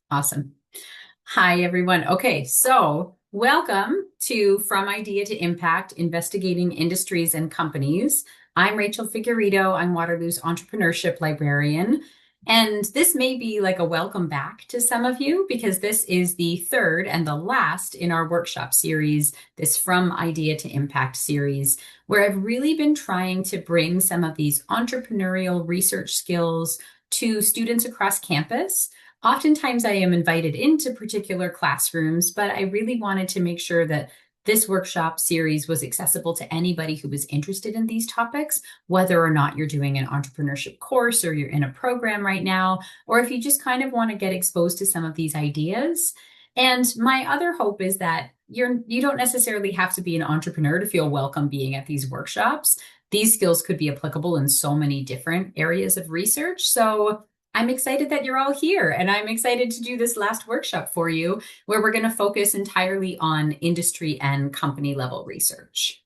Awesome. Hi, everyone. Okay, so welcome to From Idea to Impact, Investigating Industries and Companies. I'm Rachel Figueiredo. I'm Waterloo's Entrepreneurship Librarian. And this may be like a welcome back to some of you because this is the third and the last in our workshop series, this From Idea to Impact series, where I've really been trying to bring some of these entrepreneurial research skills to students across campus. Oftentimes I am invited into particular classrooms, but I really wanted to make sure that this workshop series was accessible to anybody who was interested in these topics, whether or not you're doing an entrepreneurship course or you're in a program right now, or if you just kind of want to get exposed to some of these ideas. And my other hope is that you don't necessarily have to be an entrepreneur to feel welcome being at these workshops. These skills could be applicable in so many different areas of research. So I'm excited that you're all here, and I'm excited to do this last workshop for you, where we're going to focus entirely on industry and company level research.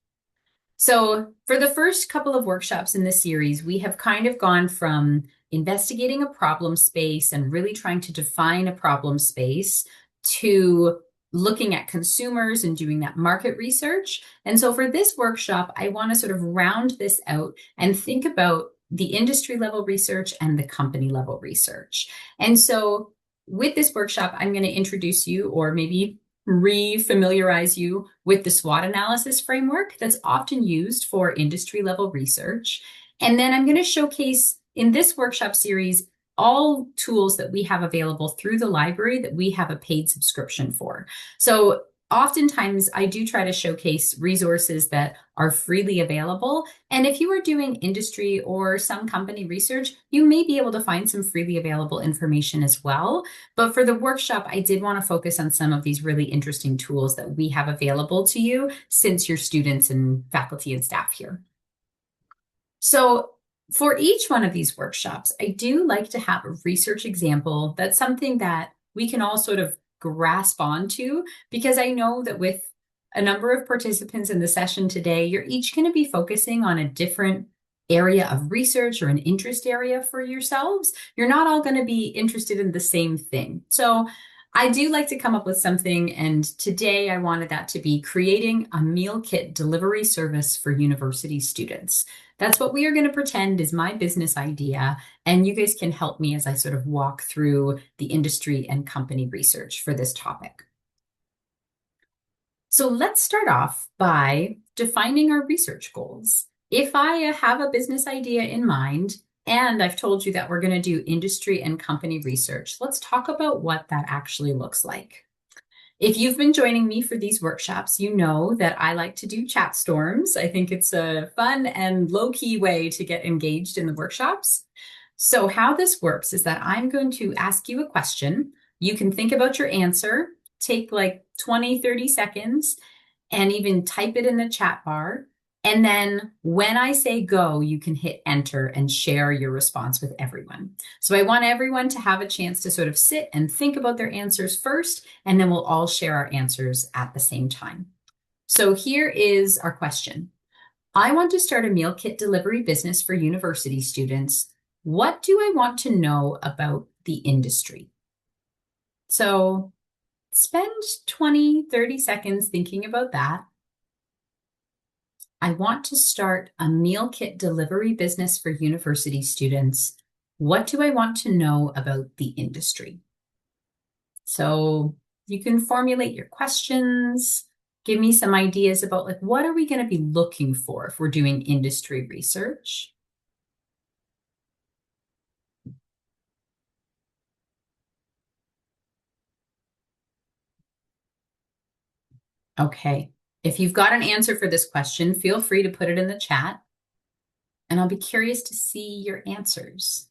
So for the first couple of workshops in this series, we have kind of gone from investigating a problem space and really trying to define a problem space to looking at consumers and doing that market research. And so for this workshop, I want to sort of round this out and think about the industry level research and the company level research. And so with this workshop, I'm going to introduce you, or maybe re-familiarize you with the SWOT analysis framework that's often used for industry level research. And then I'm going to showcase in this workshop series all tools that we have available through the library that we have a paid subscription for. So oftentimes I do try to showcase resources that are freely available. And if you are doing industry or some company research, you may be able to find some freely available information as well. But for the workshop, I did want to focus on some of these really interesting tools that we have available to you since you're students and faculty and staff here. So for each one of these workshops, I do like to have a research example that's something that we can all sort of grasp onto, because I know that with a number of participants in the session today, you're each going to be focusing on a different area of research or an interest area for yourselves. You're not all going to be interested in the same thing. So I do like to come up with something, and today I wanted that to be creating a meal kit delivery service for university students. That's what we are going to pretend is my business idea, and you guys can help me as I sort of walk through the industry and company research for this topic. So let's start off by defining our research goals. If I have a business idea in mind, and I've told you that we're going to do industry and company research, let's talk about what that actually looks like. If you've been joining me for these workshops, you know that I like to do chat storms. I think it's a fun and low-key way to get engaged in the workshops. So how this works is that I'm going to ask you a question. You can think about your answer, take like 20, 30 seconds, and even type it in the chat bar. And then when I say go, you can hit enter and share your response with everyone. So I want everyone to have a chance to sort of sit and think about their answers first, and then we'll all share our answers at the same time. So here is our question. I want to start a meal kit delivery business for university students. What do I want to know about the industry? So spend 20, 30 seconds thinking about that. I want to start a meal kit delivery business for university students. What do I want to know about the industry? So you can formulate your questions, give me some ideas about like, what are we going to be looking for if we're doing industry research? Okay. If you've got an answer for this question, feel free to put it in the chat, and I'll be curious to see your answers.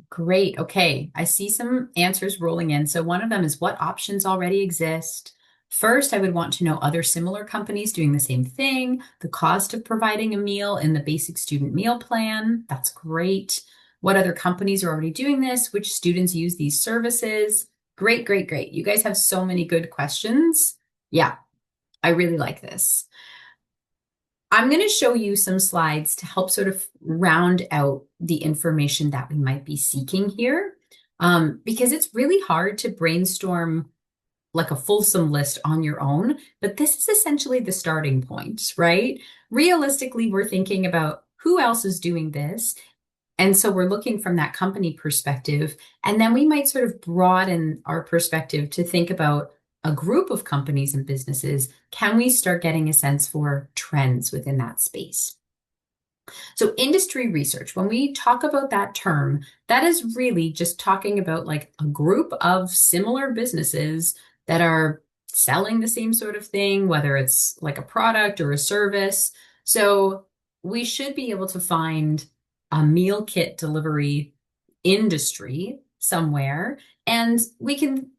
Great. Okay. I see some answers rolling in. So one of them is, what options already exist? First, I would want to know other similar companies doing the same thing, the cost of providing a meal in the basic student meal plan. That's great. What other companies are already doing this? Which students use these services? Great, great, great. You guys have so many good questions. Yeah, I really like this. I'm going to show you some slides to help sort of round out the information that we might be seeking here, because it's really hard to brainstorm like a fulsome list on your own, but this is essentially the starting point, right? Realistically, we're thinking about who else is doing this. And so we're looking from that company perspective, and then we might sort of broaden our perspective to think about a group of companies and businesses. Can we start getting a sense for trends within that space? So industry research, when we talk about that term, that is really just talking about like a group of similar businesses that are selling the same sort of thing, whether it's like a product or a service. So we should be able to find a meal kit delivery industry somewhere, and we can,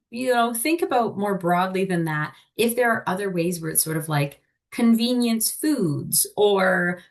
think about more broadly than that. If there are other ways where it's sort of like convenience foods or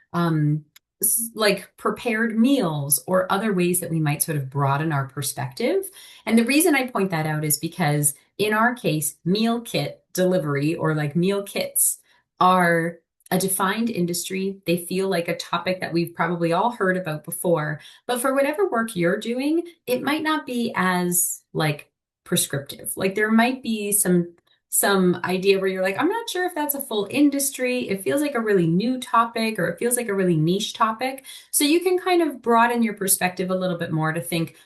like prepared meals or other ways that we might sort of broaden our perspective. And the reason I point that out is because in our case, meal kit delivery or like meal kits are a defined industry. They feel like a topic that we've probably all heard about before, but for whatever work you're doing, it might not be as like prescriptive. Like there might be some idea where you're like, I'm not sure if that's a full industry. It feels like a really new topic, or it feels like a really niche topic. So you can kind of broaden your perspective a little bit more to think,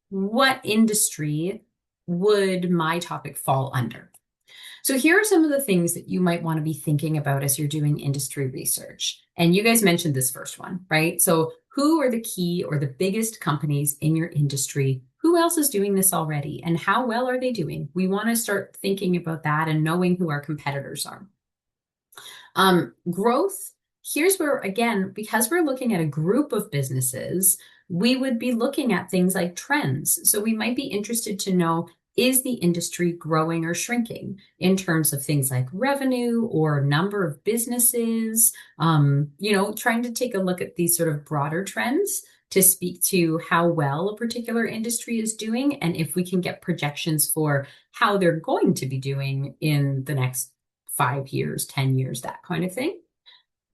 what industry would my topic fall under? So here are some of the things that you might want to be thinking about as you're doing industry research. And you guys mentioned this first one, right? So who are the key or the biggest companies in your industry? Who else is doing this already? And how well are they doing? We want to start thinking about that and knowing who our competitors are. Growth. Here's where, again, because we're looking at a group of businesses, we would be looking at things like trends. So we might be interested to know, is the industry growing or shrinking in terms of things like revenue or number of businesses? Trying to take a look at these sort of broader trends to speak to how well a particular industry is doing, and if we can get projections for how they're going to be doing in the next 5 years, 10 years, that kind of thing.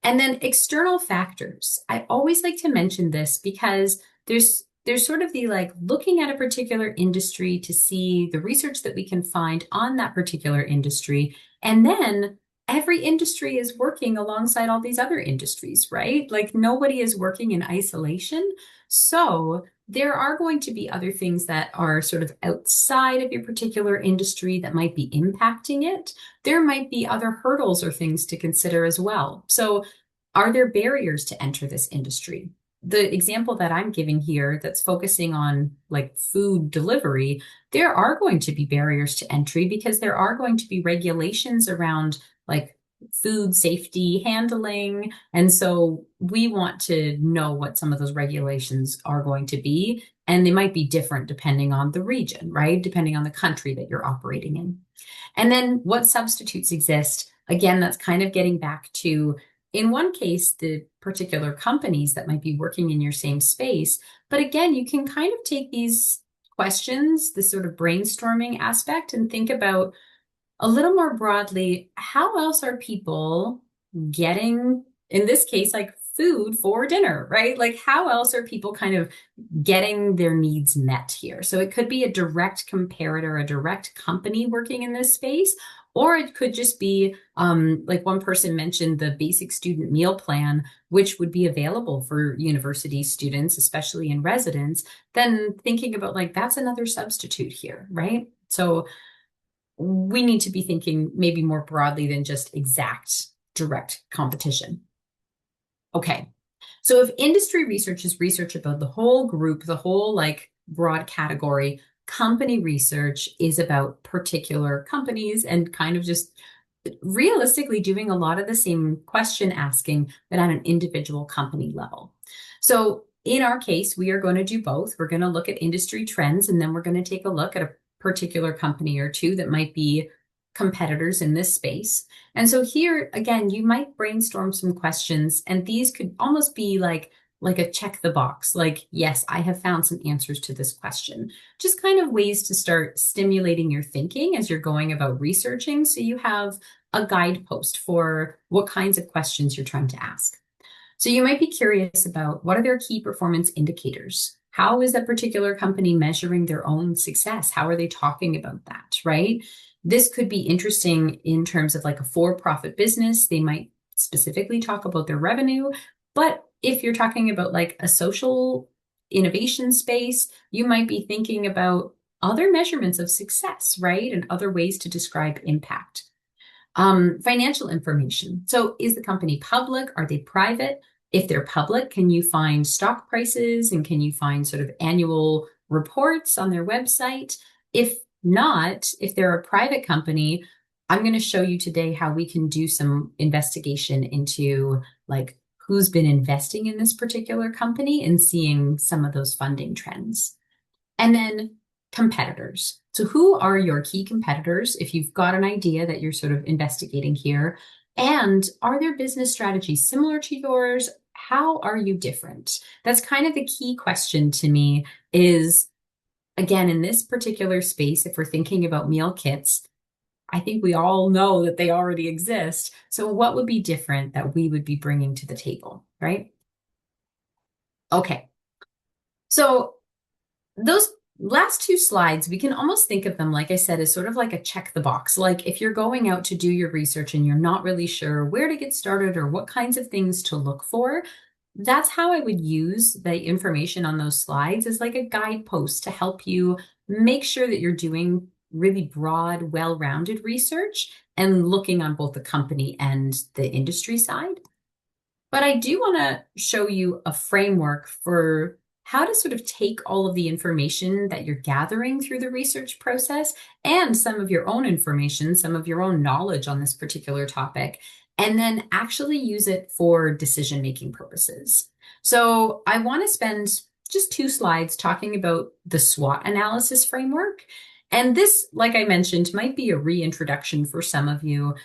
And then external factors. I always like to mention this because there's sort of the like looking at a particular industry to see the research that we can find on that particular industry. And then every industry is working alongside all these other industries, right? Like nobody is working in isolation. So there are going to be other things that are sort of outside of your particular industry that might be impacting it. There might be other hurdles or things to consider as well. So are there barriers to enter this industry? The example that I'm giving here that's focusing on like food delivery, there are going to be barriers to entry because there are going to be regulations around like food safety handling. And so we want to know what some of those regulations are going to be. And they might be different depending on the region, right? Depending on the country that you're operating in. And then what substitutes exist? Again, that's kind of getting back to, in one case, the particular companies that might be working in your same space. But again, you can kind of take these questions, this sort of brainstorming aspect, and think about a little more broadly, how else are people getting, in this case, like food for dinner, right? Like how else are people kind of getting their needs met here? So it could be a direct comparator, a direct company working in this space, or it could just be like one person mentioned the basic student meal plan, which would be available for university students, especially in residence. Then thinking about like, that's another substitute here, right? So we need to be thinking maybe more broadly than just exact direct competition. Okay. So if industry research is research about the whole group, the whole like broad category, company research is about particular companies and kind of just realistically doing a lot of the same question asking, but at an individual company level. So in our case, we are going to do both. We're going to look at industry trends, and then we're going to take a look at a particular company or two that might be competitors in this space. And so here, again, you might brainstorm some questions, and these could almost be like a check the box, like, yes, I have found some answers to this question. Just kind of ways to start stimulating your thinking as you're going about researching, so you have a guidepost for what kinds of questions you're trying to ask. So you might be curious about what are their key performance indicators? How is that particular company measuring their own success? How are they talking about that, right? This could be interesting in terms of like a for-profit business. They might specifically talk about their revenue, but if you're talking about like a social innovation space, you might be thinking about other measurements of success, right? And other ways to describe impact. Financial information. So is the company public? Are they private? If they're public, can you find stock prices and can you find sort of annual reports on their website? If not, if they're a private company, I'm going to show you today how we can do some investigation into like who's been investing in this particular company and seeing some of those funding trends. And then competitors. So who are your key competitors if you've got an idea that you're sort of investigating here? And are their business strategies similar to yours? How are you different? That's kind of the key question to me is, again, in this particular space, if we're thinking about meal kits, I think we all know that they already exist. So what would be different that we would be bringing to the table, right? Okay. So those last two slides, we can almost think of them, like I said, as sort of like a check the box. Like if you're going out to do your research and you're not really sure where to get started or what kinds of things to look for, that's how I would use the information on those slides as like a guidepost to help you make sure that you're doing really broad, well-rounded research and looking on both the company and the industry side. But I do want to show you a framework for how to sort of take all of the information that you're gathering through the research process and some of your own information, some of your own knowledge on this particular topic, and then actually use it for decision-making purposes. So I want to spend just 2 slides talking about the SWOT analysis framework. And this, like I mentioned, might be a reintroduction for some of you.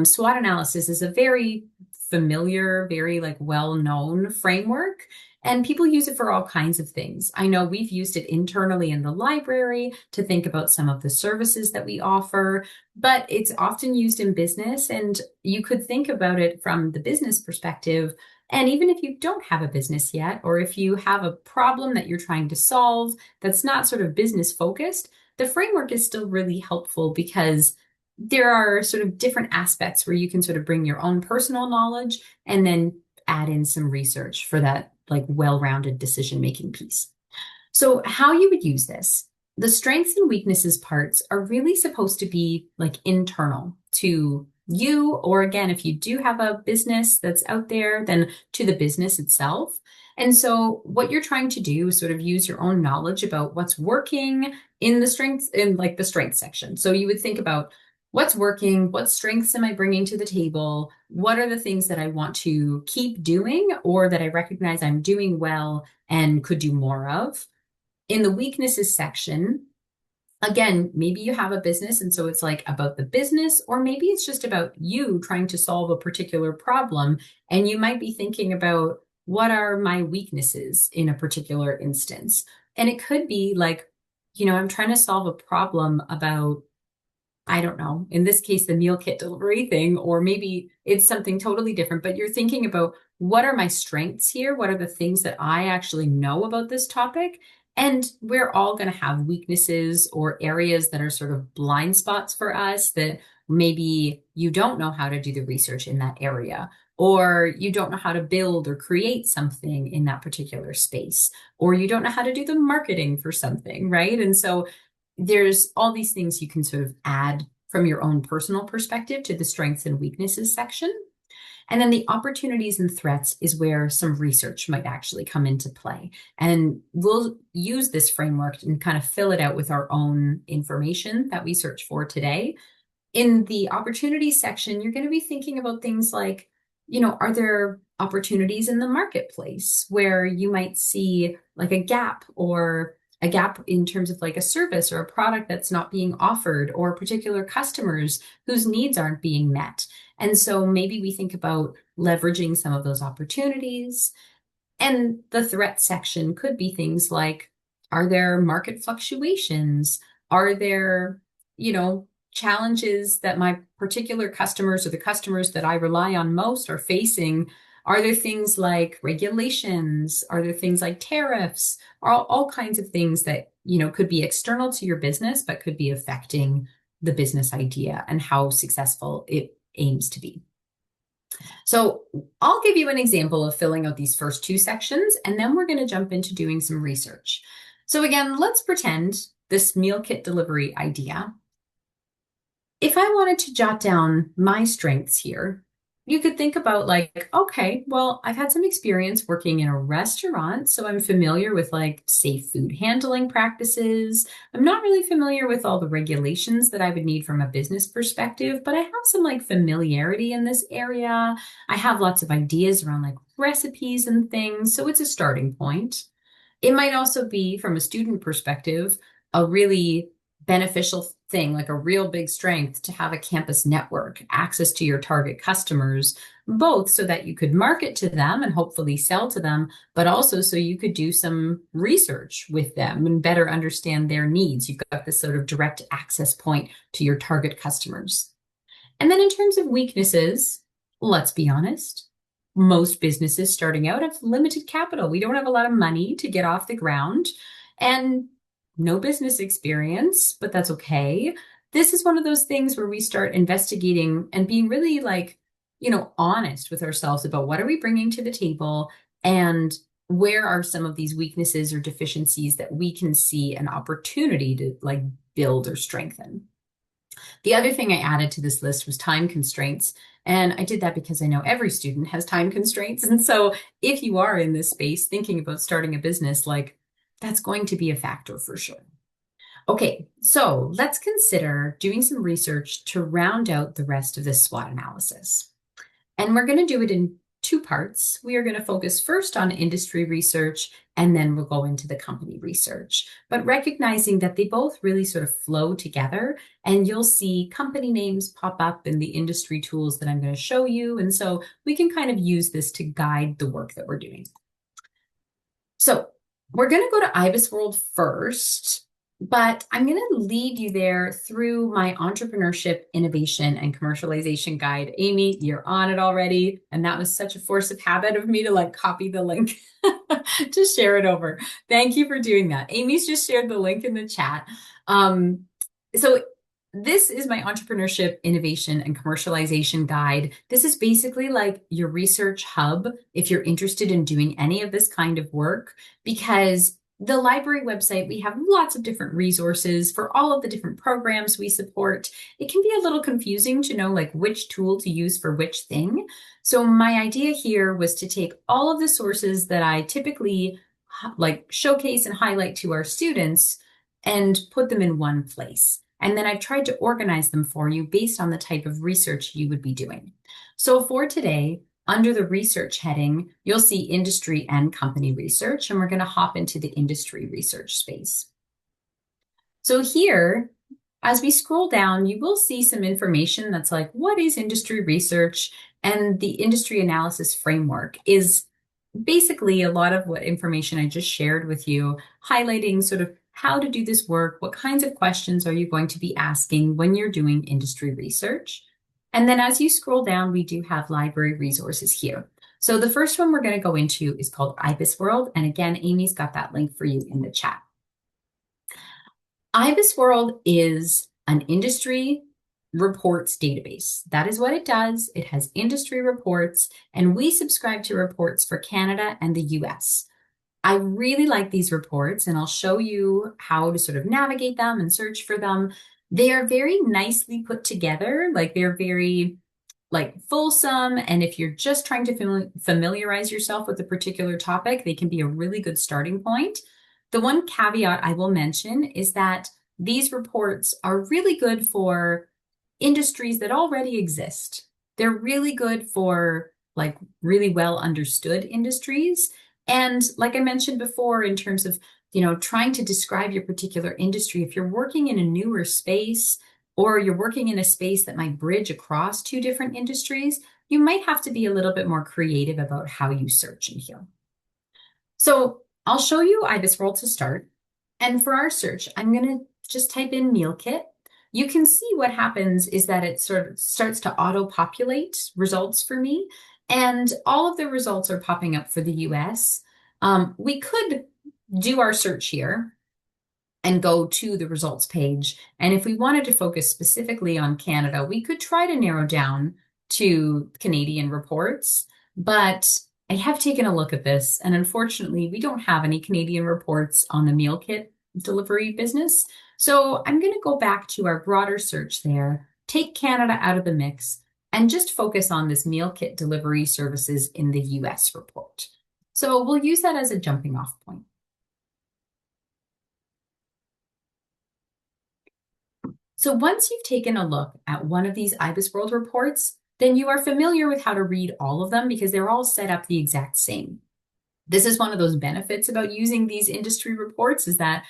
SWOT analysis is a very familiar, very like well-known framework, and people use it for all kinds of things. I know we've used it internally in the library to think about some of the services that we offer, but it's often used in business, and you could think about it from the business perspective. And even if you don't have a business yet, or if you have a problem that you're trying to solve that's not sort of business focused, the framework is still really helpful because there are sort of different aspects where you can sort of bring your own personal knowledge and then add in some research for that like well-rounded decision-making piece. So how you would use this, the strengths and weaknesses parts are really supposed to be like internal to you, or again, if you do have a business that's out there, then to the business itself. And so what you're trying to do is sort of use your own knowledge about what's working in the strengths, in like the strength section. So you would think about what's working, what strengths am I bringing to the table? What are the things that I want to keep doing or that I recognize I'm doing well and could do more of? In the weaknesses section, again, maybe you have a business and so it's like about the business, or maybe it's just about you trying to solve a particular problem. And you might be thinking about what are my weaknesses in a particular instance. And it could be like, I'm trying to solve a problem about, I don't know, in this case, the meal kit delivery thing, or maybe it's something totally different, but you're thinking about what are my strengths here? What are the things that I actually know about this topic? And we're all going to have weaknesses or areas that are sort of blind spots for us that maybe you don't know how to do the research in that area, or you don't know how to build or create something in that particular space, or you don't know how to do the marketing for something, right? And so there's all these things you can sort of add from your own personal perspective to the strengths and weaknesses section. And then the opportunities and threats is where some research might actually come into play. And we'll use this framework and kind of fill it out with our own information that we search for today. In the opportunities section, you're going to be thinking about things like, are there opportunities in the marketplace where you might see like a gap, or a gap in terms of like a service or a product that's not being offered, or particular customers whose needs aren't being met. And so maybe we think about leveraging some of those opportunities. And the threat section could be things like, are there market fluctuations? Are there, challenges that my particular customers or the customers that I rely on most are facing? Are there things like regulations? Are there things like tariffs? All kinds of things that, could be external to your business, but could be affecting the business idea and how successful it aims to be. So I'll give you an example of filling out these first two sections, and then we're going to jump into doing some research. So again, let's pretend this meal kit delivery idea. If I wanted to jot down my strengths here, you could think about like, okay, well, I've had some experience working in a restaurant, so I'm familiar with like safe food handling practices. I'm not really familiar with all the regulations that I would need from a business perspective, but I have some like familiarity in this area. I have lots of ideas around like recipes and things, so it's a starting point. It might also be, from a student perspective, a really beneficial thing, like a real big strength to have a campus network, access to your target customers, both so that you could market to them and hopefully sell to them, but also so you could do some research with them and better understand their needs. You've got this sort of direct access point to your target customers. And then in terms of weaknesses, let's be honest, most businesses starting out have limited capital. We don't have a lot of money to get off the ground and no business experience, but that's okay. This is one of those things where we start investigating and being really like, honest with ourselves about what are we bringing to the table and where are some of these weaknesses or deficiencies that we can see an opportunity to like build or strengthen. The other thing I added to this list was time constraints. And I did that because I know every student has time constraints. And so if you are in this space thinking about starting a business, like that's going to be a factor for sure. Okay, so let's consider doing some research to round out the rest of this SWOT analysis. And we're going to do it in two parts. We are going to focus first on industry research, and then we'll go into the company research, but recognizing that they both really sort of flow together, and you'll see company names pop up in the industry tools that I'm going to show you. And so we can kind of use this to guide the work that we're doing. So we're going to go to IBISWorld first, but I'm going to lead you there through my Entrepreneurship, Innovation, and Commercialization Guide. Amy, you're on it already. And that was such a force of habit of me to like copy the link to share it over. Thank you for doing that. Amy's just shared the link in the chat. So this is my Entrepreneurship, Innovation, and Commercialization Guide. This is basically like your research hub if you're interested in doing any of this kind of work, because the library website, we have lots of different resources for all of the different programs we support. It can be a little confusing to know like which tool to use for which thing. So my idea here was to take all of the sources that I typically like showcase and highlight to our students and put them in one place. And then I've tried to organize them for you based on the type of research you would be doing. So for today, under the research heading, you'll see industry and company research, and we're going to hop into the industry research space. So here, as we scroll down, you will see some information that's like, what is industry research? And the industry analysis framework is basically a lot of what information I just shared with you, highlighting sort of how to do this work, what kinds of questions are you going to be asking when you're doing industry research. And then as you scroll down, we do have library resources here. So the first one we're going to go into is called IBISWorld. And again, Amy's got that link for you in the chat. IBISWorld is an industry reports database. That is what it does. It has industry reports, and we subscribe to reports for Canada and the US. I really like these reports, and I'll show you how to sort of navigate them and search for them. They are very nicely put together, like they're very like fulsome. And if you're just trying to familiarize yourself with a particular topic, they can be a really good starting point. The one caveat I will mention is that these reports are really good for industries that already exist. They're really good for like really well understood industries. And like I mentioned before, in terms of, trying to describe your particular industry, if you're working in a newer space or you're working in a space that might bridge across two different industries, you might have to be a little bit more creative about how you search in here. So I'll show you IBISWorld to start. And for our search, I'm going to just type in meal kit. You can see what happens is that it sort of starts to auto-populate results for me. And all of the results are popping up for the US. We could do our search here and go to the results page. And if we wanted to focus specifically on Canada, we could try to narrow down to Canadian reports. But I have taken a look at this, and unfortunately, we don't have any Canadian reports on the meal kit delivery business. So I'm going to go back to our broader search there, take Canada out of the mix, and just focus on this meal kit delivery services in the US report. So we'll use that as a jumping off point. So once you've taken a look at one of these IBISWorld reports, then you are familiar with how to read all of them because they're all set up the exact same. This is one of those benefits about using these industry reports is that,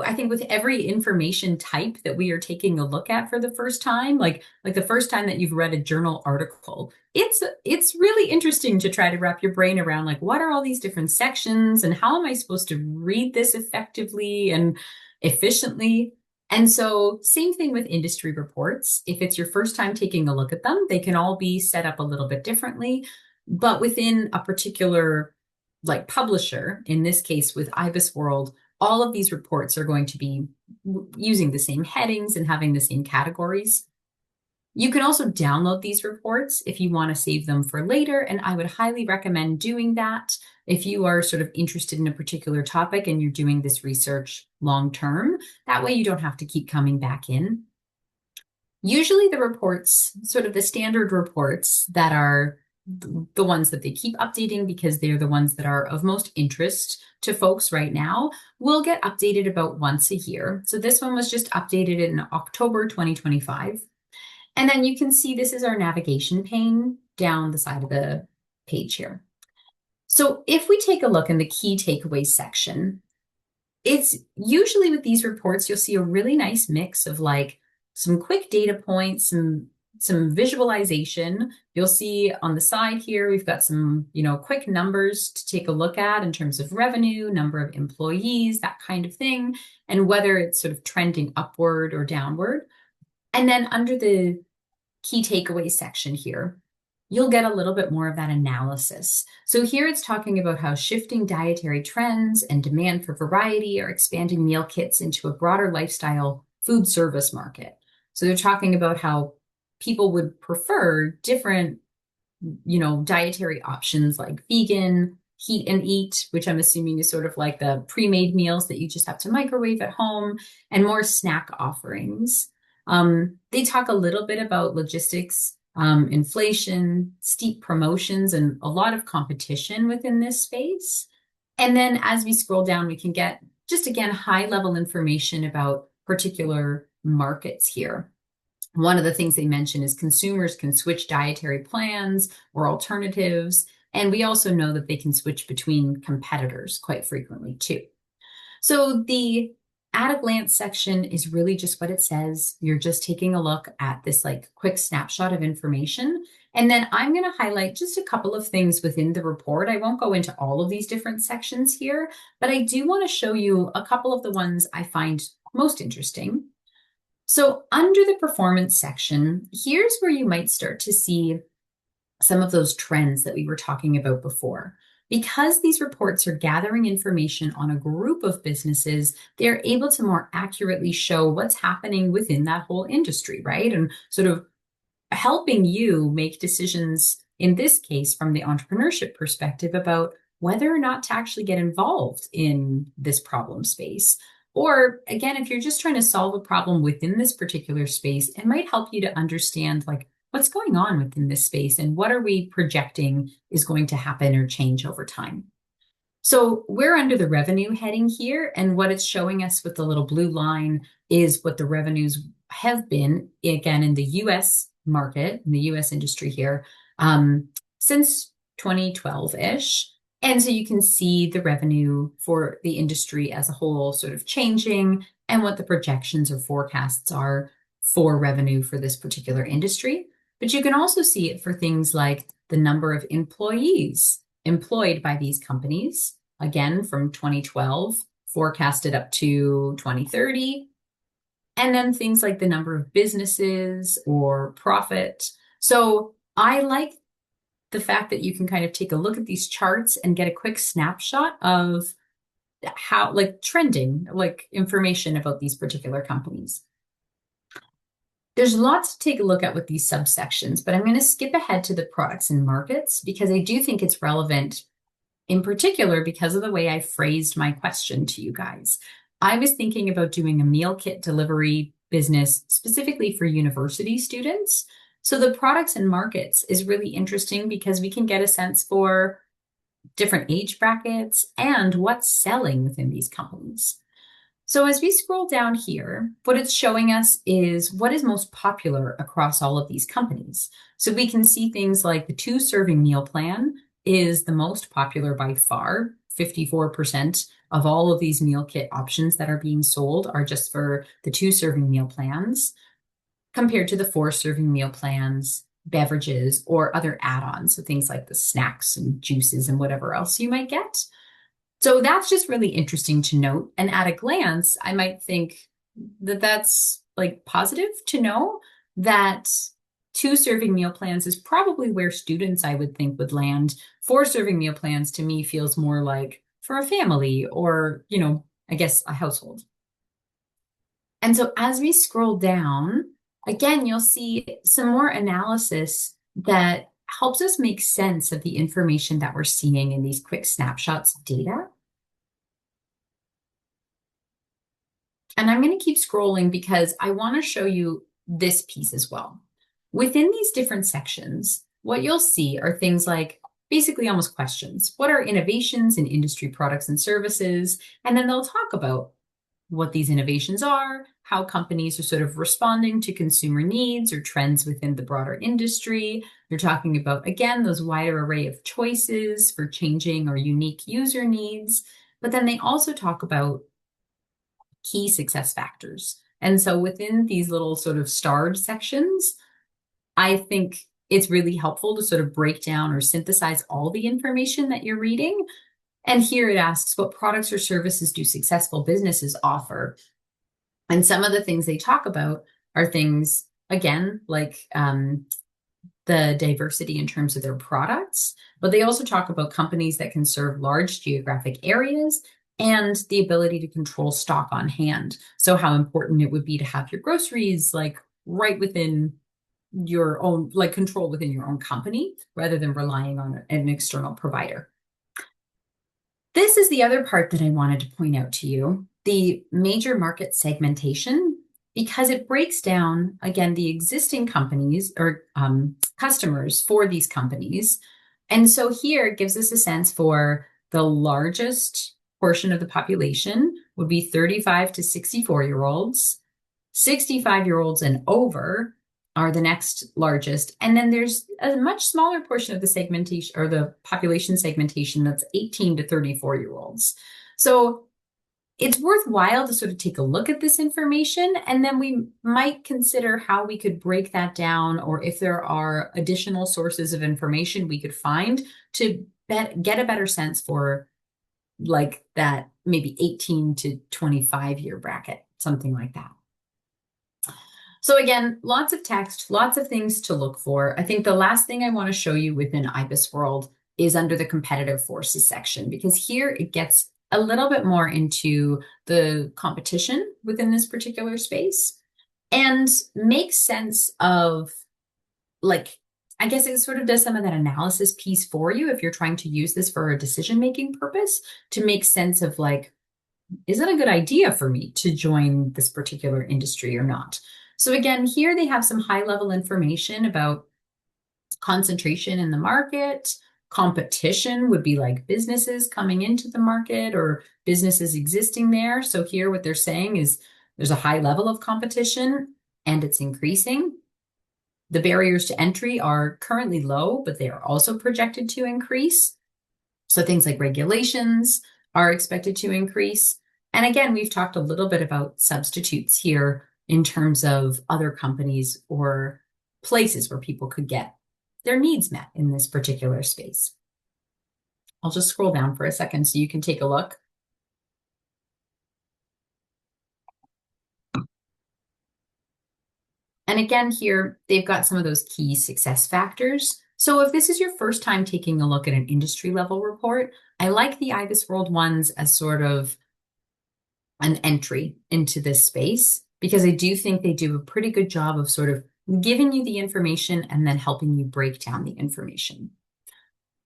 I think with every information type that we are taking a look at for the first time, like the first time that you've read a journal article, it's really interesting to try to wrap your brain around like what are all these different sections and how am I supposed to read this effectively and efficiently? And so same thing with industry reports. If it's your first time taking a look at them, they can all be set up a little bit differently, but within a particular like publisher, in this case with IBISWorld, all of these reports are going to be using the same headings and having the same categories. You can also download these reports if you want to save them for later, and I would highly recommend doing that if you are sort of interested in a particular topic and you're doing this research long term. That way you don't have to keep coming back in. Usually the reports, sort of the standard reports that are the ones that they keep updating because they're the ones that are of most interest to folks right now, will get updated about once a year. So this one was just updated in October 2025. And then you can see this is our navigation pane down the side of the page here. So if we take a look in the key takeaways section, it's usually with these reports, you'll see a really nice mix of like some quick data points, some visualization. You'll see on the side here, we've got some, quick numbers to take a look at in terms of revenue, number of employees, that kind of thing, and whether it's sort of trending upward or downward. And then under the key takeaways section here, you'll get a little bit more of that analysis. So here it's talking about how shifting dietary trends and demand for variety are expanding meal kits into a broader lifestyle food service market. So they're talking about how people would prefer different, dietary options like vegan, heat and eat, which I'm assuming is sort of like the pre-made meals that you just have to microwave at home, and more snack offerings. They talk a little bit about logistics, inflation, steep promotions, and a lot of competition within this space. And then as we scroll down, we can get just again high-level information about particular markets here. One of the things they mention is consumers can switch dietary plans or alternatives. And we also know that they can switch between competitors quite frequently too. So the at a glance section is really just what it says. You're just taking a look at this like quick snapshot of information. And then I'm going to highlight just a couple of things within the report. I won't go into all of these different sections here, but I do want to show you a couple of the ones I find most interesting. So under the performance section, here's where you might start to see some of those trends that we were talking about before. Because these reports are gathering information on a group of businesses, they're able to more accurately show what's happening within that whole industry, right? And sort of helping you make decisions, in this case, from the entrepreneurship perspective about whether or not to actually get involved in this problem space. Or again, if you're just trying to solve a problem within this particular space, it might help you to understand like what's going on within this space and what are we projecting is going to happen or change over time. So we're under the revenue heading here, and what it's showing us with the little blue line is what the revenues have been, again, in the US market, in the US industry here, since 2012-ish. And so you can see the revenue for the industry as a whole sort of changing and what the projections or forecasts are for revenue for this particular industry. But you can also see it for things like the number of employees employed by these companies, again, from 2012, forecasted up to 2030. And then things like the number of businesses or profit. So I like the fact that you can kind of take a look at these charts and get a quick snapshot of how, like, trending, like, information about these particular companies. There's lots to take a look at with these subsections, but I'm going to skip ahead to the products and markets because I do think it's relevant in particular because of the way I phrased my question to you guys. I was thinking about doing a meal kit delivery business specifically for university students. So the products and markets is really interesting because we can get a sense for different age brackets and what's selling within these companies. So as we scroll down here, what it's showing us is what is most popular across all of these companies. So we can see things like the 2-serving meal plan is the most popular by far. 54% of all of these meal kit options that are being sold are just for the 2-serving meal plans, compared to the 4-serving meal plans, beverages, or other add-ons. So things like the snacks and juices and whatever else you might get. So that's just really interesting to note. And at a glance, I might think that that's like positive to know that 2-serving meal plans is probably where students, I would think, would land. 4-serving meal plans to me feels more like for a family or, I guess a household. And so as we scroll down, again, you'll see some more analysis that helps us make sense of the information that we're seeing in these quick snapshots of data. And I'm going to keep scrolling because I want to show you this piece as well. Within these different sections, what you'll see are things like basically almost questions. What are innovations in industry products and services? And then they'll talk about what these innovations are, how companies are sort of responding to consumer needs or trends within the broader industry. They're talking about, again, those wider array of choices for changing or unique user needs. But then they also talk about key success factors. And so within these little sort of starred sections, I think it's really helpful to sort of break down or synthesize all the information that you're reading. And here it asks, what products or services do successful businesses offer? And some of the things they talk about are things, again, like the diversity in terms of their products, but they also talk about companies that can serve large geographic areas and the ability to control stock on hand. So how important it would be to have your groceries like right within your own, like control within your own company rather than relying on an external provider. This is the other part that I wanted to point out to you, the major market segmentation, because it breaks down, again, the existing companies or customers for these companies. And so here it gives us a sense for the largest portion of the population would be 35 to 64-year-olds, 65-year-olds and over are the next largest. And then there's a much smaller portion of the segmentation or the population segmentation that's 18 to 34-year-olds. So it's worthwhile to sort of take a look at this information, and then we might consider how we could break that down, or if there are additional sources of information we could find to get a better sense for like that maybe 18 to 25 year bracket, something like that. So again, lots of text, lots of things to look for. I think the last thing I want to show you within IBISWorld is under the competitive forces section, because here it gets a little bit more into the competition within this particular space and makes sense of, like, I guess it sort of does some of that analysis piece for you if you're trying to use this for a decision-making purpose to make sense of, like, is it a good idea for me to join this particular industry or not? So again, here they have some high-level information about concentration in the market. Competition would be like businesses coming into the market or businesses existing there. So here what they're saying is there's a high level of competition and it's increasing. The barriers to entry are currently low, but they are also projected to increase. So things like regulations are expected to increase. And again, we've talked a little bit about substitutes here in terms of other companies or places where people could get their needs met in this particular space. I'll just scroll down for a second so you can take a look. And again, here, they've got some of those key success factors. So if this is your first time taking a look at an industry level report, I like the IBISWorld ones as sort of an entry into this space because I do think they do a pretty good job of sort of giving you the information and then helping you break down the information.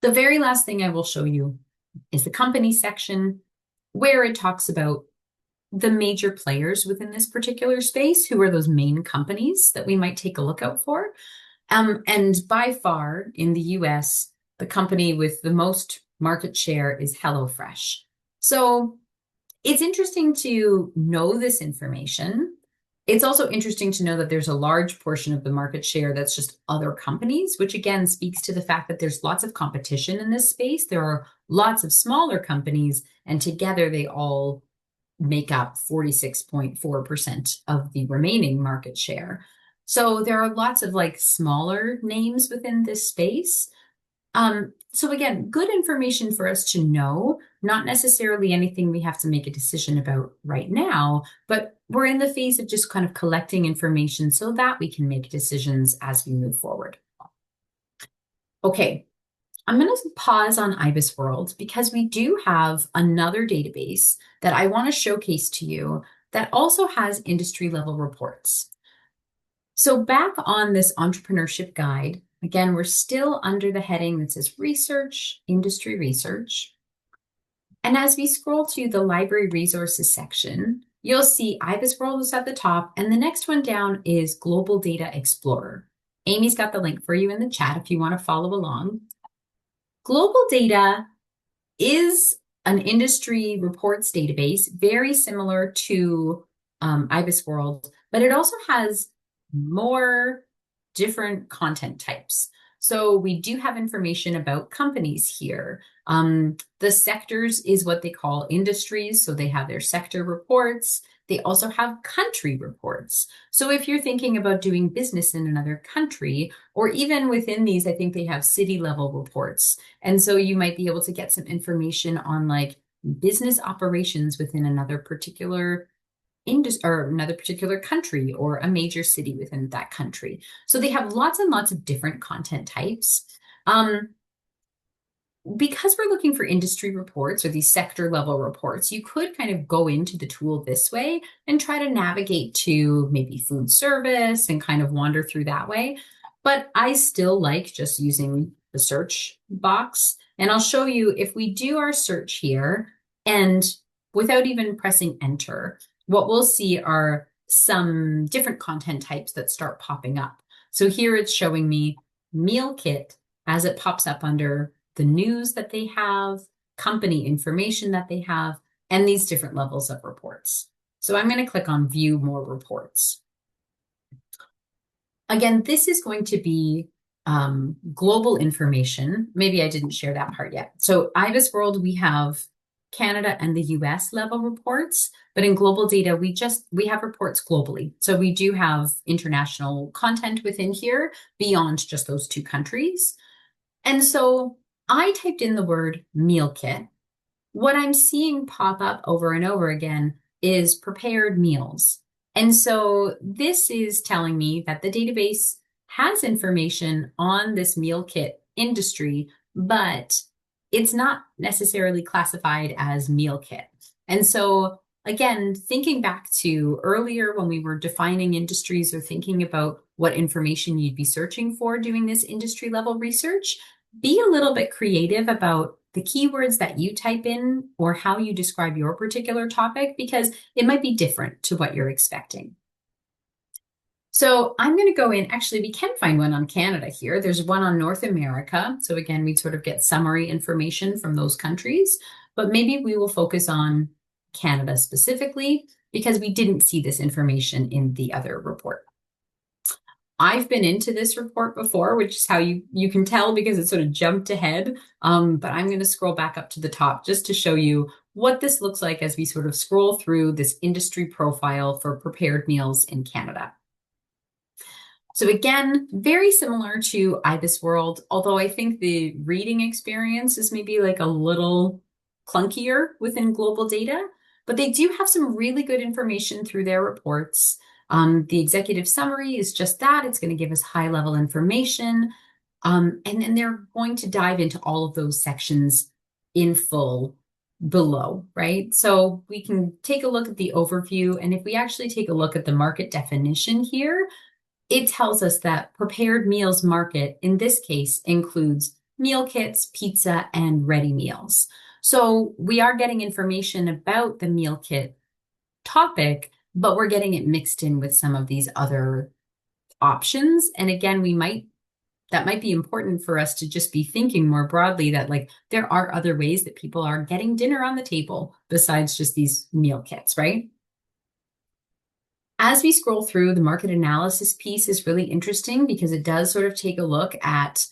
The very last thing I will show you is the company section where it talks about the major players within this particular space, who are those main companies that we might take a look out for. And by far in the US, the company with the most market share is HelloFresh. So it's interesting to know this information. It's also interesting to know that there's a large portion of the market share that's just other companies, which again speaks to the fact that there's lots of competition in this space. There are lots of smaller companies, and together they all make up 46.4% of the remaining market share. So there are lots of like smaller names within this space. So again, good information for us to know, not necessarily anything we have to make a decision about right now, but we're in the phase of just kind of collecting information so that we can make decisions as we move forward. Okay, I'm going to pause on IBISWorld because we do have another database that I want to showcase to you that also has industry level reports. So back on this entrepreneurship guide, again, we're still under the heading that says research, industry research. And as we scroll to the library resources section, you'll see IBISWorld is at the top, and the next one down is Global Data Explorer. Amy's got the link for you in the chat if you want to follow along. Global Data is an industry reports database, very similar to IBISWorld, but it also has more different content types. So we do have information about companies here. The sectors is what they call industries. So they have their sector reports. They also have country reports. So if you're thinking about doing business in another country, or even within these, I think they have city level reports. And so you might be able to get some information on like business operations within another particular industry or another particular country or a major city within that country. So they have lots and lots of different content types. Because we're looking for industry reports or these sector level reports, you could kind of go into the tool this way and try to navigate to maybe food service and kind of wander through that way. But I still like just using the search box. And I'll show you if we do our search here and without even pressing enter, what we'll see are some different content types that start popping up. So here it's showing me meal kit as it pops up under the news that they have, company information that they have, and these different levels of reports. So I'm going to click on view more reports. Again, this is going to be global information. Maybe I didn't share that part yet. So IBISWorld, we have Canada and the US level reports, but in global data, we have reports globally. So we do have international content within here beyond just those two countries. And so I typed in the word meal kit. What I'm seeing pop up over and over again is prepared meals. And so this is telling me that the database has information on this meal kit industry, but it's not necessarily classified as meal kit. And so again, thinking back to earlier when we were defining industries or thinking about what information you'd be searching for doing this industry level research, be a little bit creative about the keywords that you type in or how you describe your particular topic, because it might be different to what you're expecting. So I'm going to go in. Actually, we can find one on Canada here. There's one on North America. So again, we sort of get summary information from those countries, but maybe we will focus on Canada specifically because we didn't see this information in the other report. I've been into this report before, which is how you can tell because it sort of jumped ahead. But I'm going to scroll back up to the top just to show you what this looks like as we sort of scroll through this industry profile for prepared meals in Canada. So again, very similar to IBISWorld, although I think the reading experience is maybe like a little clunkier within global data, but they do have some really good information through their reports. The executive summary is just that. It's going to give us high-level information. And then they're going to dive into all of those sections in full below, right? So we can take a look at the overview. And if we actually take a look at the market definition here, it tells us that prepared meals market, in this case, includes meal kits, pizza, and ready meals. So we are getting information about the meal kit topic, but we're getting it mixed in with some of these other options. And again, that might be important for us to just be thinking more broadly that like there are other ways that people are getting dinner on the table besides just these meal kits, right? As we scroll through, the market analysis piece is really interesting because it does sort of take a look at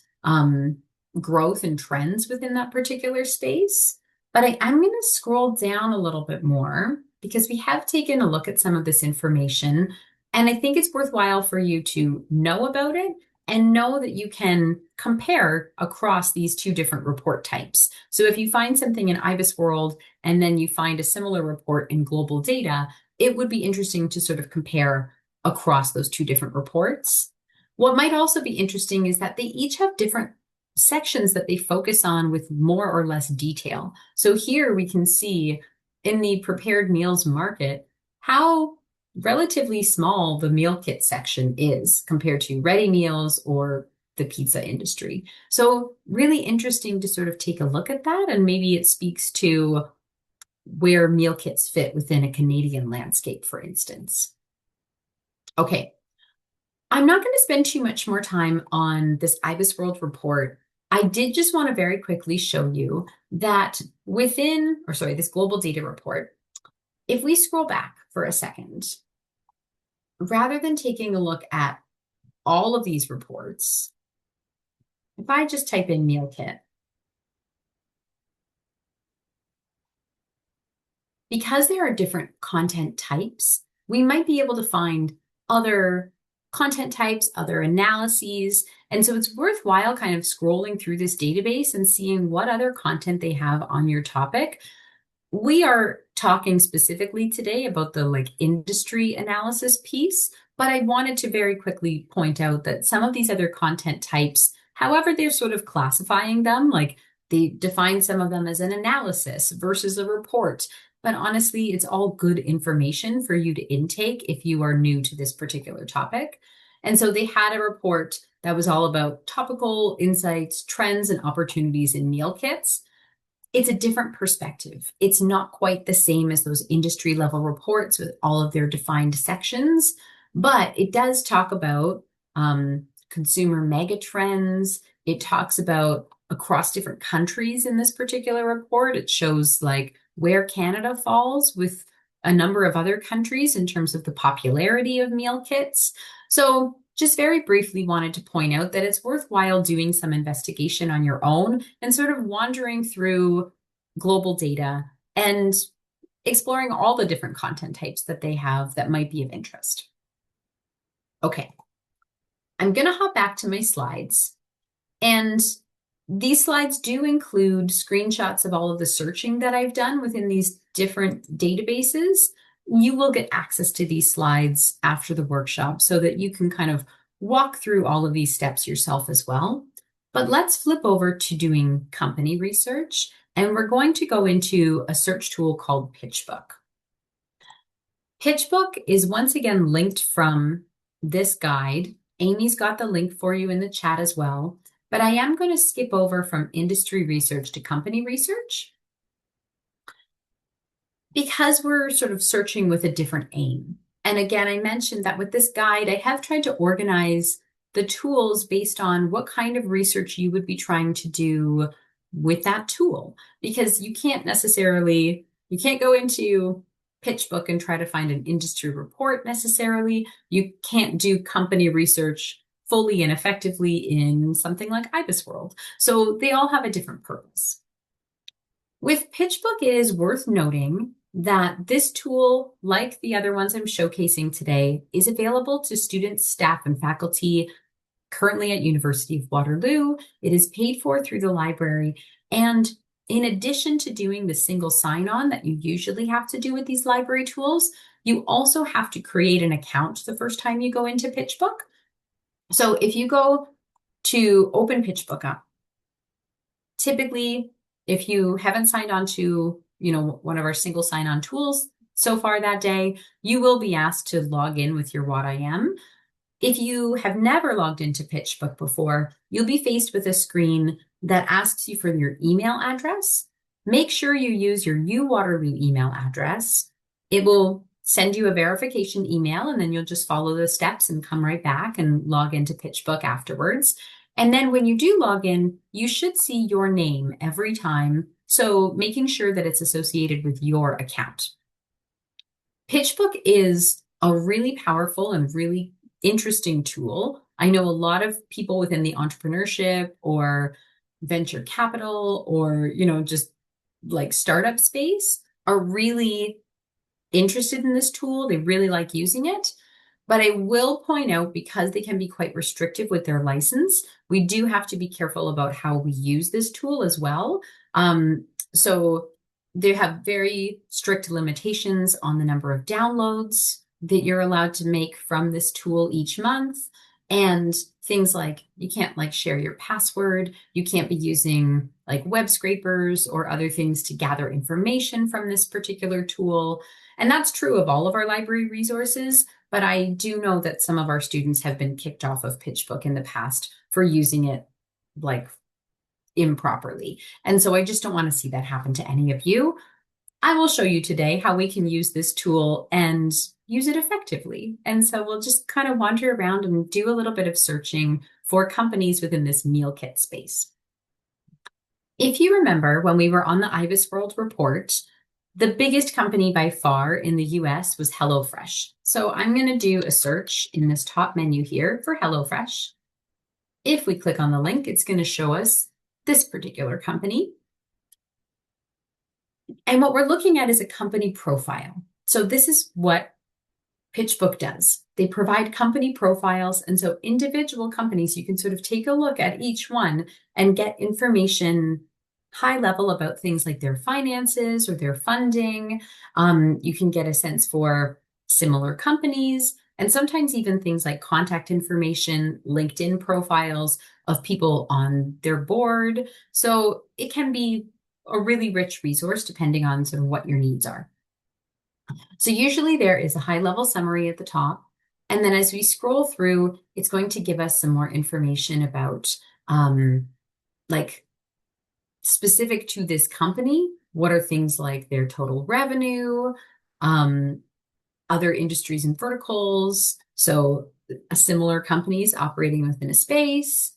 growth and trends within that particular space. But I'm going to scroll down a little bit more because we have taken a look at some of this information. And I think it's worthwhile for you to know about it and know that you can compare across these two different report types. So if you find something in IBISWorld and then you find a similar report in GlobalData, it would be interesting to sort of compare across those two different reports. What might also be interesting is that they each have different sections that they focus on with more or less detail. So here we can see in the prepared meals market how relatively small the meal kit section is compared to ready meals or the pizza industry. So really interesting to sort of take a look at that, and maybe it speaks to where meal kits fit within a Canadian landscape, for instance. Okay, I'm not going to spend too much more time on this IBISWorld report. I did just want to very quickly show you that this global data report, if we scroll back for a second, rather than taking a look at all of these reports, if I just type in meal kit, because there are different content types, we might be able to find other content types, other analyses. And so it's worthwhile kind of scrolling through this database and seeing what other content they have on your topic. We are talking specifically today about the like industry analysis piece, but I wanted to very quickly point out that some of these other content types, however they're sort of classifying them, like they define some of them as an analysis versus a report. But honestly, it's all good information for you to intake if you are new to this particular topic. And so they had a report that was all about topical insights, trends, and opportunities in meal kits. It's a different perspective. It's not quite the same as those industry level reports with all of their defined sections, but it does talk about consumer mega trends. It talks about across different countries in this particular report. It shows like where Canada falls with a number of other countries in terms of the popularity of meal kits. So just very briefly wanted to point out that it's worthwhile doing some investigation on your own and sort of wandering through GlobalData and exploring all the different content types that they have that might be of interest. Okay, I'm going to hop back to my slides. And these slides do include screenshots of all of the searching that I've done within these different databases. You will get access to these slides after the workshop so that you can kind of walk through all of these steps yourself as well. But let's flip over to doing company research, and we're going to go into a search tool called Pitchbook. Pitchbook is once again linked from this guide. Amy's got the link for you in the chat as well. But I am going to skip over from industry research to company research because we're sort of searching with a different aim. And again, I mentioned that with this guide, I have tried to organize the tools based on what kind of research you would be trying to do with that tool, because you can't go into Pitchbook and try to find an industry report necessarily. You can't do company research fully and effectively in something like IBISWorld. So they all have a different purpose. With Pitchbook, it is worth noting that this tool, like the other ones I'm showcasing today, is available to students, staff, and faculty currently at University of Waterloo. It is paid for through the library. And in addition to doing the single sign-on that you usually have to do with these library tools, you also have to create an account the first time you go into Pitchbook. So if you go to open Pitchbook up. Typically, if you haven't signed on to, one of our single sign-on tools so far that day, you will be asked to log in with your What I Am. If you have never logged into Pitchbook before, you'll be faced with a screen that asks you for your email address. Make sure you use your UWaterloo email address. It will send you a verification email, and then you'll just follow the steps and come right back and log into Pitchbook afterwards. And then when you do log in, you should see your name every time, so making sure that it's associated with your account. Pitchbook is a really powerful and really interesting tool. I know a lot of people within the entrepreneurship or venture capital or, just like startup space are really interested in this tool. They really like using it. But I will point out, because they can be quite restrictive with their license, we do have to be careful about how we use this tool as well. So they have very strict limitations on the number of downloads that you're allowed to make from this tool each month. And things like you can't share your password. You can't be using web scrapers or other things to gather information from this particular tool. And that's true of all of our library resources. But I do know that some of our students have been kicked off of Pitchbook in the past for using it improperly. And so I just don't want to see that happen to any of you. I will show you today how we can use this tool and use it effectively. And so we'll just kind of wander around and do a little bit of searching for companies within this meal kit space. If you remember, when we were on the IBISWorld report, the biggest company by far in the US was HelloFresh. So I'm going to do a search in this top menu here for HelloFresh. If we click on the link, it's going to show us this particular company. And what we're looking at is a company profile. So this is what Pitchbook does. They provide company profiles. And so individual companies, you can sort of take a look at each one and get information high level about things like their finances or their funding. You can get a sense for similar companies, and sometimes even things like contact information, LinkedIn profiles of people on their board. So it can be a really rich resource depending on sort of what your needs are. So usually there is a high-level summary at the top. And then as we scroll through, it's going to give us some more information about specific to this company. What are things like their total revenue, other industries and verticals, so similar companies operating within a space.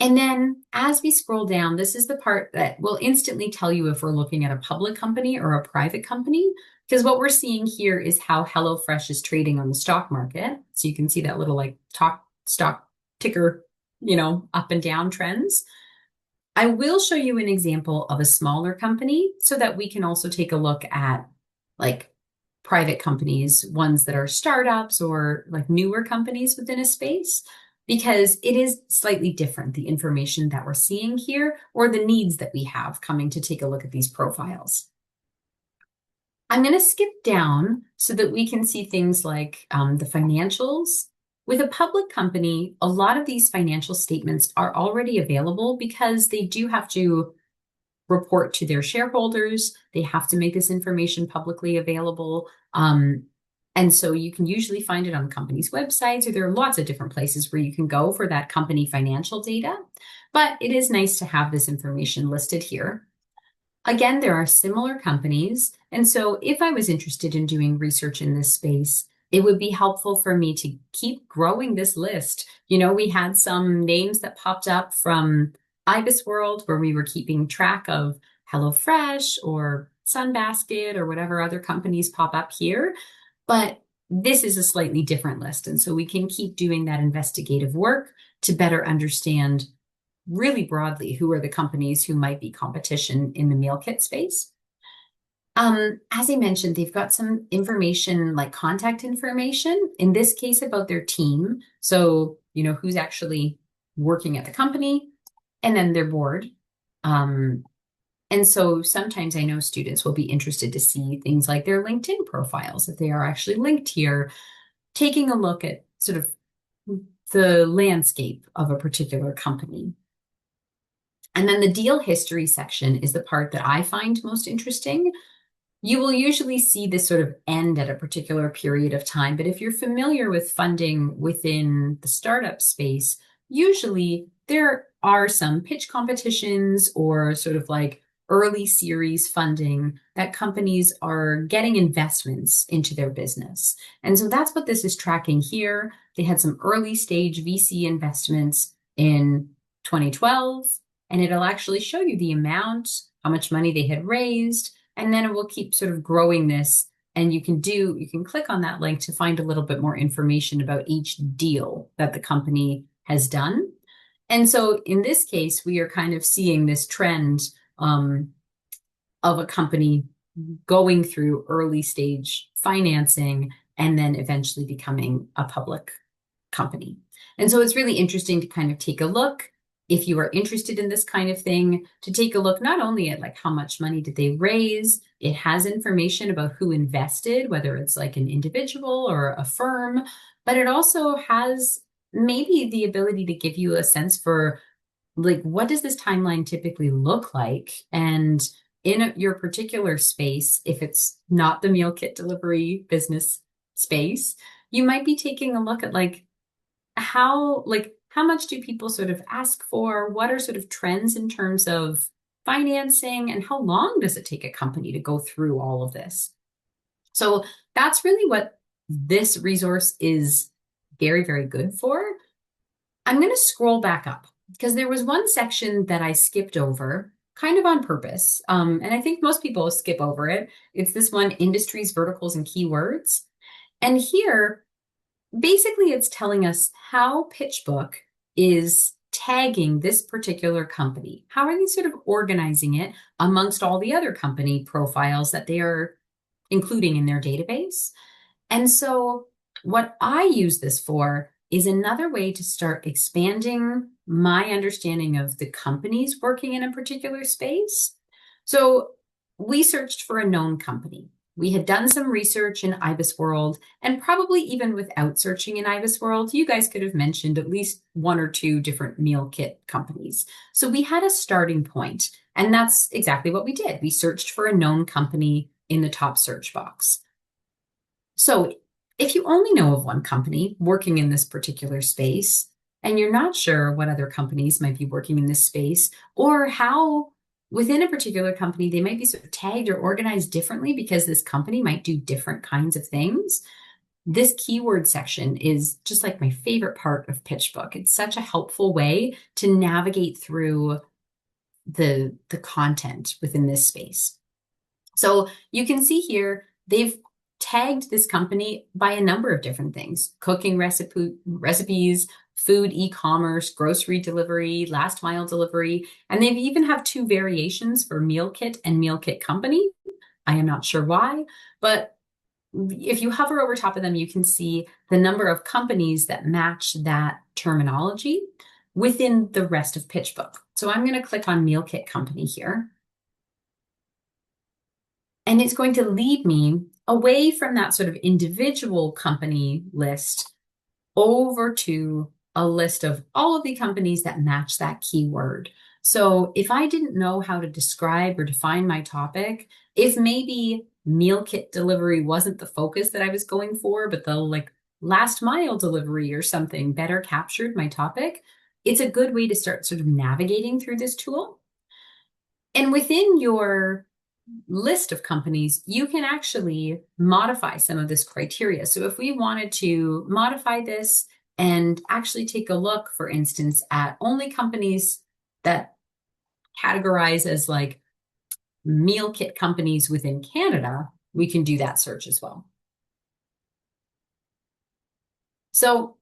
And then as we scroll down, this is the part that will instantly tell you if we're looking at a public company or a private company, because what we're seeing here is how HelloFresh is trading on the stock market. So you can see that little stock ticker, up and down trends. I will show you an example of a smaller company so that we can also take a look at private companies, ones that are startups or newer companies within a space, because it is slightly different, the information that we're seeing here or the needs that we have coming to take a look at these profiles. I'm going to skip down so that we can see things like the financials. With a public company, a lot of these financial statements are already available because they do have to report to their shareholders. They have to make this information publicly available. And so you can usually find it on companies' websites, or there are lots of different places where you can go for that company financial data. But it is nice to have this information listed here. Again, there are similar companies. And so if I was interested in doing research in this space, it would be helpful for me to keep growing this list. We had some names that popped up from IBISWorld where we were keeping track of HelloFresh or Sunbasket or whatever other companies pop up here. But this is a slightly different list. And so we can keep doing that investigative work to better understand really broadly who are the companies who might be competition in the meal kit space. As I mentioned, they've got some information like contact information, in this case about their team. So, who's actually working at the company, and then their board. And so sometimes I know students will be interested to see things like their LinkedIn profiles, if they are actually linked here, taking a look at sort of the landscape of a particular company. And then the deal history section is the part that I find most interesting. You will usually see this sort of end at a particular period of time, but if you're familiar with funding within the startup space, usually there are some pitch competitions or sort of like early series funding that companies are getting investments into their business. And so that's what this is tracking here. They had some early stage VC investments in 2012, and it'll actually show you the amount, how much money they had raised, and then it will keep sort of growing this. And you can click on that link to find a little bit more information about each deal that the company has done. And so in this case, we are kind of seeing this trend of a company going through early stage financing and then eventually becoming a public company. And so it's really interesting to kind of take a look, if you are interested in this kind of thing, to take a look not only at like how much money did they raise, it has information about who invested, whether it's like an individual or a firm, but it also has maybe the ability to give you a sense for like, what does this timeline typically look like? And in your particular space, if it's not the meal kit delivery business space, you might be taking a look at like how much do people sort of ask for? What are sort of trends in terms of financing, and how long does it take a company to go through all of this? So that's really what this resource is very, very good for. I'm going to scroll back up because there was one section that I skipped over kind of on purpose. And I think most people skip over it. It's this one, industries, verticals, and keywords. And here, basically, it's telling us how Pitchbook is tagging this particular company. How are they sort of organizing it amongst all the other company profiles that they are including in their database? And so what I use this for is another way to start expanding my understanding of the companies working in a particular space. So we searched for a known company. We had done some research in IBISWorld, and probably even without searching in IBISWorld, you guys could have mentioned at least one or two different meal kit companies. So we had a starting point, and that's exactly what we did. We searched for a known company in the top search box. So if you only know of one company working in this particular space, and you're not sure what other companies might be working in this space, or how within a particular company, they might be sort of tagged or organized differently because this company might do different kinds of things. This keyword section is just like my favorite part of Pitchbook. It's such a helpful way to navigate through the content within this space. So you can see here, they've tagged this company by a number of different things: cooking recipes, food e-commerce, grocery delivery, last mile delivery, and they even have two variations for meal kit and meal kit company. I am not sure why, but if you hover over top of them, you can see the number of companies that match that terminology within the rest of Pitchbook. So I'm going to click on meal kit company here. And it's going to lead me away from that sort of individual company list over to a list of all of the companies that match that keyword. So if I didn't know how to describe or define my topic, if maybe meal kit delivery wasn't the focus that I was going for, but the like last mile delivery or something better captured my topic, it's a good way to start sort of navigating through this tool. And within your list of companies, you can actually modify some of this criteria. So if we wanted to modify this and actually take a look, for instance, at only companies that categorize as like meal kit companies within Canada, we can do that search as well. So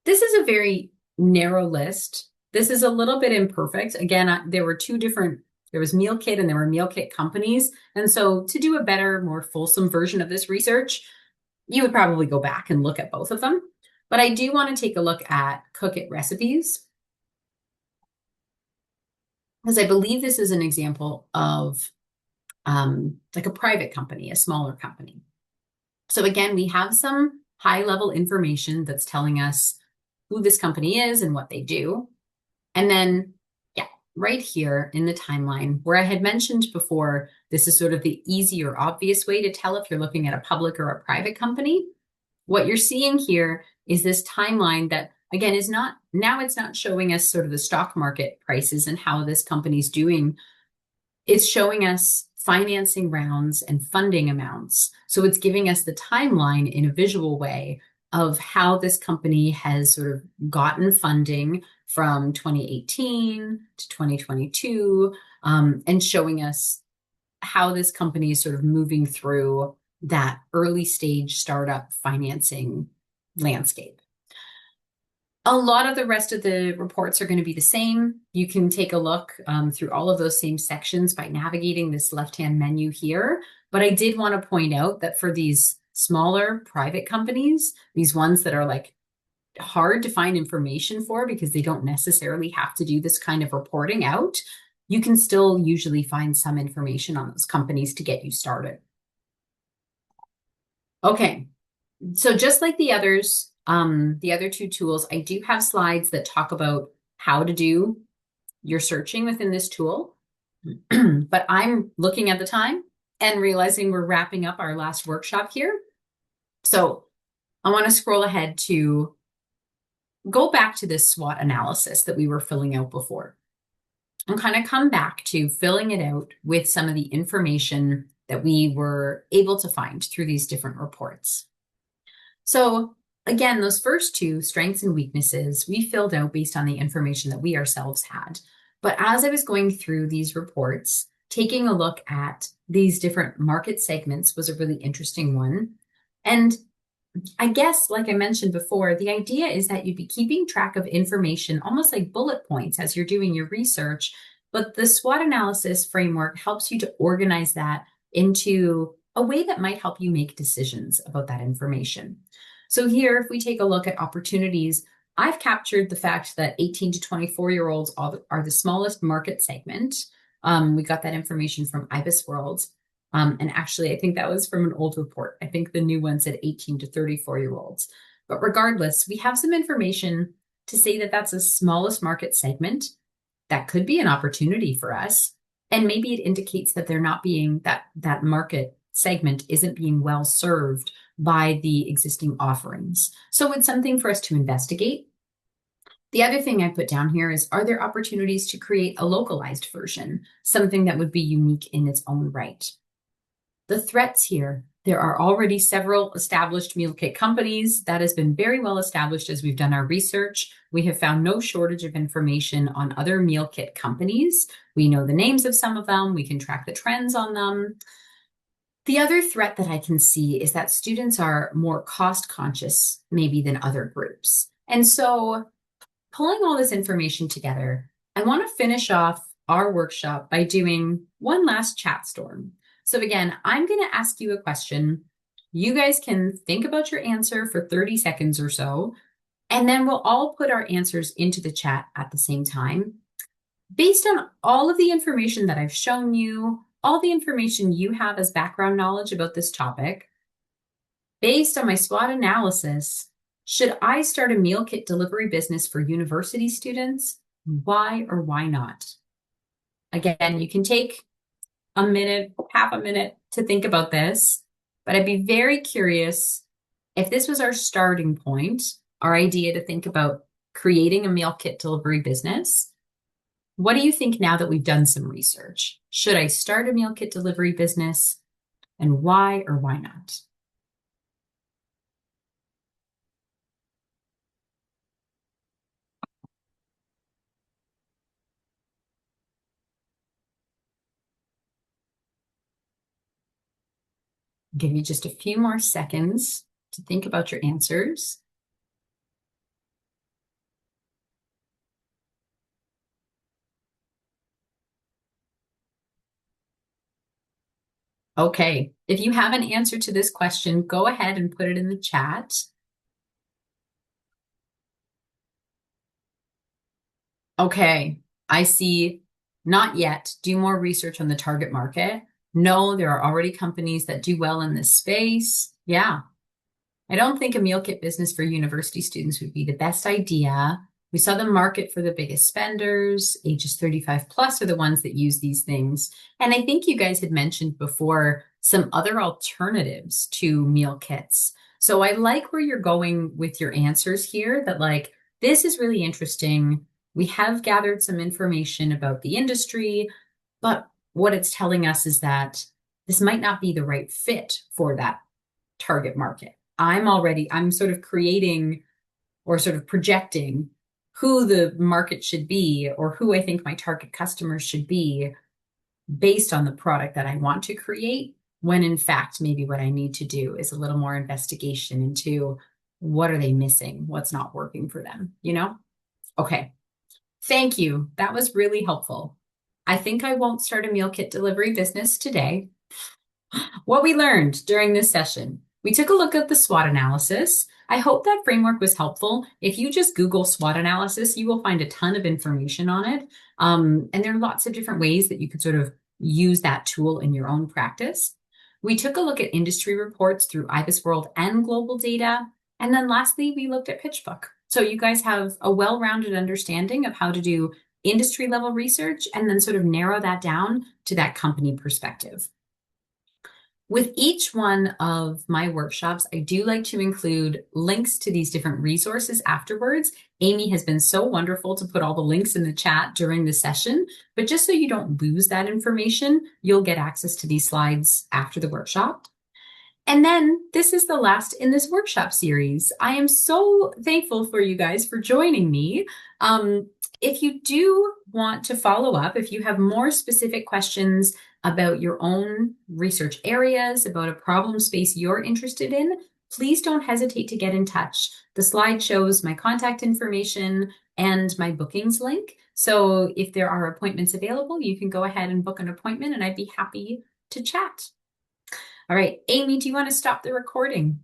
this is a very narrow list. This is a little bit imperfect. Again, there was meal kit and there were meal kit companies. And so to do a better, more fulsome version of this research, you would probably go back and look at both of them. But I do want to take a look at Cook It recipes, because I believe this is an example of like a private company, a smaller company. So again, we have some high level information that's telling us who this company is and what they do. And then, yeah, right here in the timeline where I had mentioned before, this is sort of the easy or obvious way to tell if you're looking at a public or a private company. What you're seeing here is this timeline that, again, is not, now it's not showing us sort of the stock market prices and how this company's doing. It's showing us financing rounds and funding amounts. So it's giving us the timeline in a visual way of how this company has sort of gotten funding from 2018 to 2022, and showing us how this company is sort of moving through that early stage startup financing landscape. A lot of the rest of the reports are going to be the same. You can take a look through all of those same sections by navigating this left-hand menu here. But I did want to point out that for these smaller private companies, these ones that are like hard to find information for because they don't necessarily have to do this kind of reporting out, you can still usually find some information on those companies to get you started. Okay, so just like the others, the other two tools, I do have slides that talk about how to do your searching within this tool. But I'm looking at the time and realizing we're wrapping up our last workshop here. So I want to scroll ahead to go back to this SWOT analysis that we were filling out before and kind of come back to filling it out with some of the information that we were able to find through these different reports. So again, those first two, strengths and weaknesses, we filled out based on the information that we ourselves had. But as I was going through these reports, taking a look at these different market segments was a really interesting one. And I guess, like I mentioned before, the idea is that you'd be keeping track of information almost like bullet points as you're doing your research. But the SWOT analysis framework helps you to organize that into a way that might help you make decisions about that information. So here, if we take a look at opportunities, I've captured the fact that 18 to 24-year-olds are the smallest market segment. We got that information from IBISWorld. And actually, I think that was from an old report. I think the new one said 18 to 34-year-olds. But regardless, we have some information to say that that's the smallest market segment. That could be an opportunity for us. And maybe it indicates that they're not being, that market segment isn't being well served by the existing offerings. So it's something for us to investigate. The other thing I put down here is, are there opportunities to create a localized version, something that would be unique in its own right? The threats here, there are already several established meal kit companies. That has been very well established as we've done our research. We have found no shortage of information on other meal kit companies. We know the names of some of them. We can track the trends on them. The other threat that I can see is that students are more cost conscious maybe than other groups. And so pulling all this information together, I want to finish off our workshop by doing one last chat storm. So again, I'm going to ask you a question. You guys can think about your answer for 30 seconds or so, and then we'll all put our answers into the chat at the same time. Based on all of the information that I've shown you, all the information you have as background knowledge about this topic, based on my SWOT analysis, should I start a meal kit delivery business for university students? Why or why not? Again, you can take a minute, half a minute to think about this, but I'd be very curious if this was our starting point, our idea to think about creating a meal kit delivery business. What do you think now that we've done some research? Should I start a meal kit delivery business, and why or why not? Give you just a few more seconds to think about your answers. Okay, if you have an answer to this question, go ahead and put it in the chat. Okay, I see not yet. Do more research on the target market. No, there are already companies that do well in this space. Yeah. I don't think a meal kit business for university students would be the best idea. We saw the market for the biggest spenders, ages 35 plus are the ones that use these things. And I think you guys had mentioned before some other alternatives to meal kits. So I like where you're going with your answers here, that like, this is really interesting. We have gathered some information about the industry, but what it's telling us is that this might not be the right fit for that target market. I'm sort of creating or sort of projecting who the market should be or who I think my target customers should be based on the product that I want to create, when in fact, maybe what I need to do is a little more investigation into what are they missing? What's not working for them, you know? Okay. Thank you. That was really helpful. I think I won't start a meal kit delivery business today. What we learned during this session, we took a look at the SWOT analysis. I hope that framework was helpful. If you just Google SWOT analysis, you will find a ton of information on it. And there are lots of different ways that you could sort of use that tool in your own practice. We took a look at industry reports through IBISWorld and GlobalData. And then lastly, we looked at Pitchbook. So you guys have a well-rounded understanding of how to do industry level research and then sort of narrow that down to that company perspective. With each one of my workshops, I do like to include links to these different resources afterwards. Amy has been so wonderful to put all the links in the chat during the session, but just so you don't lose that information, you'll get access to these slides after the workshop. And then this is the last in this workshop series. I am so thankful for you guys for joining me. If you do want to follow up, if you have more specific questions about your own research areas, about a problem space you're interested in, please don't hesitate to get in touch. The slide shows my contact information and my bookings link. So if there are appointments available, you can go ahead and book an appointment and I'd be happy to chat. All right, Amy, do you want to stop the recording?